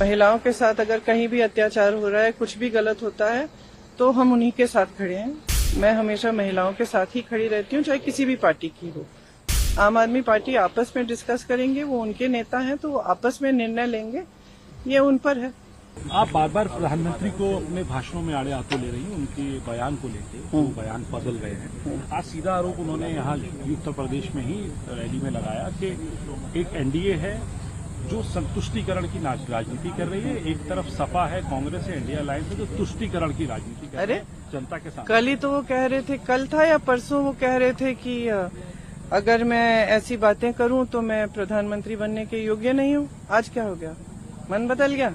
महिलाओं के साथ अगर कहीं भी अत्याचार हो रहा है, कुछ भी गलत होता है, तो हम उन्हीं के साथ खड़े हैं। मैं हमेशा महिलाओं के साथ ही खड़ी रहती हूँ, चाहे किसी भी पार्टी की हो। आम आदमी पार्टी आपस में डिस्कस करेंगे, वो उनके नेता हैं तो वो आपस में निर्णय लेंगे, ये उन पर है। आप बार बार प्रधानमंत्री को अपने भाषणों में आड़े हाथों ले रही हैं, उनके बयान को लेकर वो बयान बदल रहे हैं। आज सीधा आरोप उन्होंने यहाँ उत्तर प्रदेश में ही रैली में लगाया कि एक एनडीए है जो संतुष्टिकरण की राजनीति कर रही है, एक तरफ सपा है, कांग्रेस है, इंडिया अलायंस है जो तुष्टिकरण की राजनीति कर रही है जनता के साथ। कल ही तो वो कह रहे थे, कल था या परसों, वो कह रहे थे कि अगर मैं ऐसी बातें करूं तो मैं प्रधानमंत्री बनने के योग्य नहीं हूं। आज क्या हो गया? मन बदल गया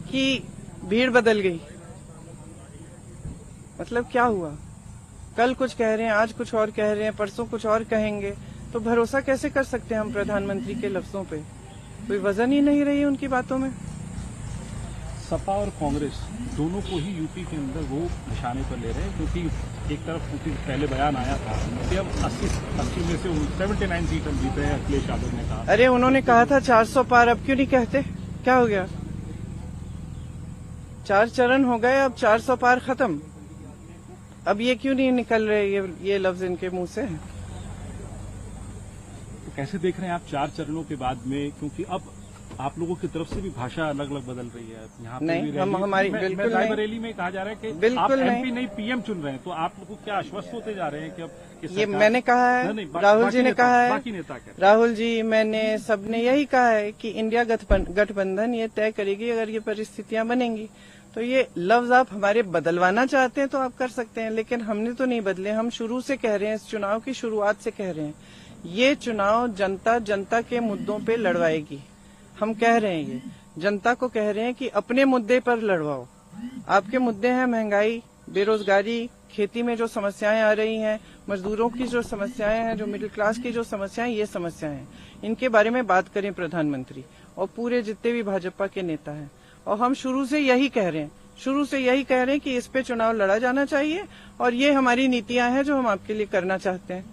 कि भीड़ बदल गई? मतलब क्या हुआ? कल कुछ कह रहे हैं, आज कुछ और कह रहे हैं, परसों कुछ और कहेंगे, तो भरोसा कैसे कर सकते हैं हम प्रधानमंत्री के लफ्जों पे? कोई वजन ही नहीं रही उनकी बातों में। सपा और कांग्रेस दोनों को ही यूपी के अंदर वो निशाने पर ले रहे हैं, क्योंकि एक तरफ क्योंकि पहले बयान आया था कि हम 80 में से 79 सीट हम जीते हैं, अखिलेश यादव ने कहा। अरे उन्होंने कहा था 400 पार, अब क्यों नहीं कहते? क्या हो गया? 4 चरण हो गए, अब 400 पार खत्म। अब ये क्यों नहीं निकल रहे ये लफ्ज इनके मुंह से? तो कैसे देख रहे हैं आप 4 चरणों के बाद में, क्योंकि अब आप लोगों की तरफ से भी भाषा अलग अलग बदल रही है। यहाँ पे नहीं, भी हम हमारी बिल्कुल नहीं। रैली में कहा जा रहा है कि बिल्कुल आप एमपी नहीं पीएम चुन रहे हैं, तो आप लोग क्या आश्वस्त होते जा रहे हैं कि अब ये मैंने कहा है, राहुल जी ने कहा है, बाकी नेता क्या? राहुल जी, मैंने, सबने यही कहा है कि इंडिया गठबंधन ये तय करेगी अगर ये परिस्थितियां बनेंगी। तो ये लफ्ज आप हमारे बदलवाना चाहते हैं तो आप कर सकते हैं, लेकिन हमने तो नहीं बदले। हम शुरू से कह रहे हैं, इस चुनाव की शुरुआत से कह रहे हैं, ये चुनाव जनता के मुद्दों पे लड़वाएगी। हम कह रहे हैं, ये जनता को कह रहे हैं कि अपने मुद्दे पर लड़वाओ। आपके मुद्दे हैं महंगाई, बेरोजगारी, खेती में जो समस्याएं आ रही हैं, मजदूरों की जो समस्याएं हैं, जो मिडिल क्लास की जो समस्याएं, ये समस्याएं हैं, इनके बारे में बात करें प्रधानमंत्री और पूरे जितने भी भाजपा के नेता हैं। और हम शुरू से यही कह रहे हैं, कि इस पे चुनाव लड़ा जाना चाहिए और ये हमारी नीतियां हैं जो हम आपके लिए करना चाहते हैं।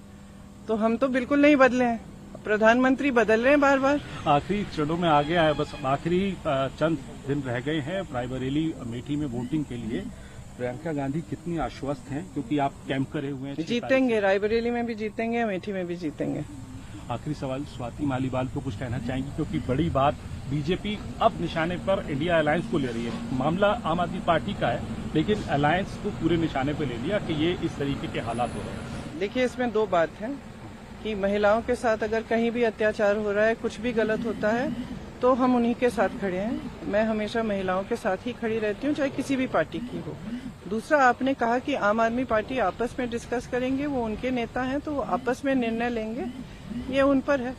तो हम तो बिल्कुल नहीं बदले हैं, प्रधानमंत्री बदल रहे हैं बार बार। आखिरी चरणों में आ गया है, बस आखिरी चंद दिन रह गए हैं रायबरेली अमेठी में वोटिंग के लिए। प्रियंका गांधी कितनी आश्वस्त हैं, क्योंकि आप कैंप करे हुए हैं? जीतेंगे, रायबरेली में भी जीतेंगे, अमेठी में भी जीतेंगे। आखिरी सवाल स्वाति मालीवाल को कुछ कहना चाहेंगी, क्योंकि बड़ी बात बीजेपी अब निशाने पर इंडिया अलायंस को ले रही है। मामला आम आदमी पार्टी का है, लेकिन अलायंस को पूरे निशाने पर ले लिया कि ये इस तरीके के हालात हो रहे हैं। देखिए, इसमें 2 बात है कि महिलाओं के साथ अगर कहीं भी अत्याचार हो रहा है, कुछ भी गलत होता है, तो हम उन्हीं के साथ खड़े हैं। मैं हमेशा महिलाओं के साथ ही खड़ी रहती हूँ, चाहे किसी भी पार्टी की हो। दूसरा, आपने कहा कि आम आदमी पार्टी आपस में डिस्कस करेंगे, वो उनके नेता हैं तो वो आपस में निर्णय लेंगे, ये उन पर है।